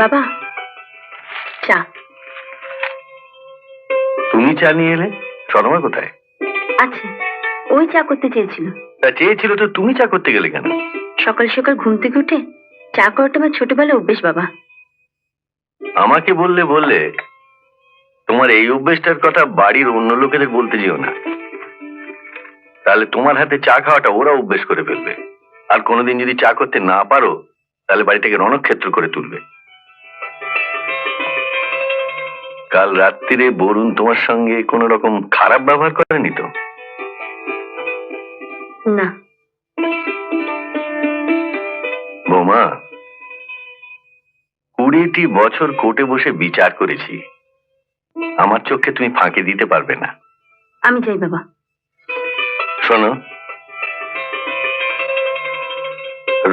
বাবা, চা। তুমি চা নিয়ে এলে? শর্মা কোথায়? আছে, ওই চা করতে চেয়েছিল। তা চেয়েছিল তো তুমি চা করতে গেলে কেন? সকাল সকাল ঘুম থেকে উঠে চা করাটা আমার ছোটবেলার অভ্যেস বাবা। আমাকে বললে বললে, তোমার এই অভ্যেসটার কথা বাড়ির অন্য লোকেদের বলতে যেও না, তাহলে তোমার হাতে চা খাওয়াটা ওরা অভ্যেস করে ফেলবে। আর কোনোদিন যদি চা করতে না পারো, তাহলে বাড়িটাকে রণক্ষেত্র করে তুলবে। কাল রাত্রিরে বরুণ তোমার সঙ্গে কোনো রকম খারাপ ব্যবহার করেনি তো? না। বৌমা, 20টি বছর কোর্টে বসে বিচার করেছি, আমার চোখে তুমি ফাঁকি দিতে পারবে না। আমি যাই বাবা। শোনো,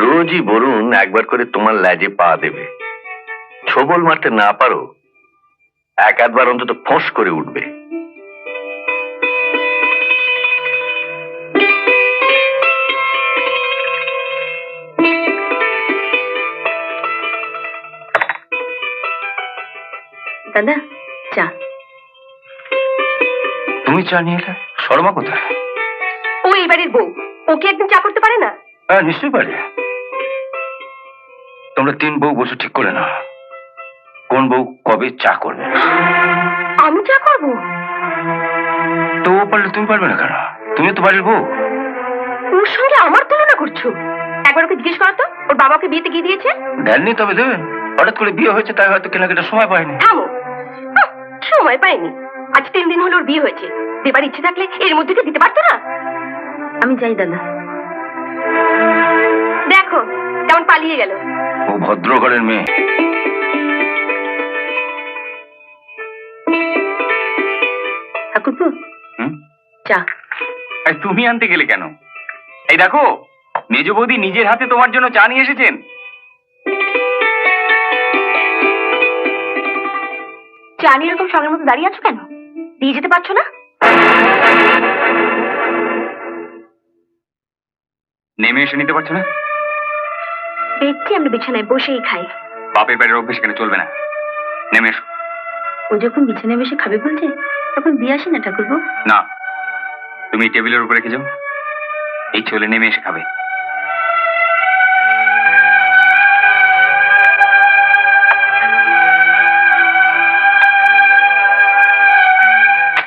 রোজই বরুণ একবার করে তোমার ল্যাজে পা দেবে। ছোবল মারতে না পারো, এক আধবার অন্তত ফোঁস করে উঠবে। দাদা, চা। তুমি চা নিয়ে এলে? শর্মা কোথায়? ও এই বাড়ির বউ, ওকে একদিন চা করতে পারে না? হ্যাঁ, নিশ্চয়ই পারে। তোমরা 3 বউ বসে ঠিক করে না কোন বউ কবে চা করবে। আমি চা করবো? তো ও পারলে তুমি পারবে না কেন? তুমি তো বাড়ির বউ। ওর সঙ্গে আমার তুলনা করছো? একবার ওকে জিজ্ঞেস করো তো, ওর বাবাকে বিয়েতে গিয়ে দিয়েছে? দেননি, তবে দেবেন। হঠাৎ করে বিয়ে হয়েছে, তাই হয়তো কেনাকাটা সময় পায়নি। থামো, সময় পাইনি। আজ 3 দিন হলো ওর বিয়ে হয়েছে, দেবার ইচ্ছে থাকলে এর মধ্যে দিতে পারতো না? আমি যাই দাদা। দেখো কেমন পালিয়ে গেল। ও ভদ্র ঘরের মেয়ে। ঠাকুরপো, চা। তুমি আনতে গেলে কেন? এই দেখো, মেজ বৌদি নিজের হাতে তোমার জন্য চা নিয়ে এসেছেন। চা নিয়ে এরকম সঙ্গের মতো দাঁড়িয়ে আছো কেন? দিয়ে যেতে পারছো না? নেমে এসে নিতে পারছো না? দেখছি আমরা বিছানায় বসেই খাই। বাপের বাড়ির অভ্যেস এখানে চলবে না, নেমে এসো। ও যখন বিছানায় বসে খাবে বলছে, তখন দিয়ে আসি না ঠাকুরপো? না, তুমি টেবিলের উপর রেখে যাও, এই চলে নেমে এসে খাবে।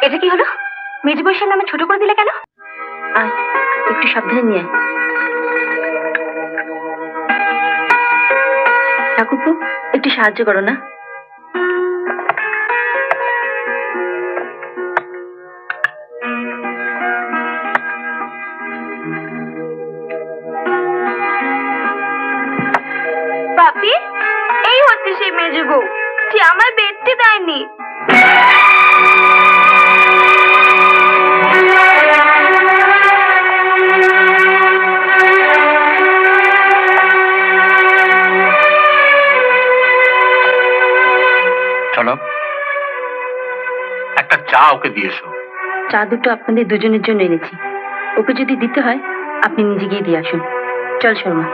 এটা কি হলো? মেজ বৈশার নামে ছোট করে দিলে কেন? আয়, একটু সাবধানে নিয়ে আয়। ঠাকুরপো, একটু সাহায্য করো না? বাপি, এই হচ্ছে সেই মেজ বউ যে আমার বেডটি দেয়নি। চলো, একটা চা ওকে দিয়ে এসো। চা দুটো আপনাদের দুজনের জন্য এনেছি, ওকে যদি দিতে হয় আপনি নিজে গিয়ে দিয়ে আসুন। চল শর্মা।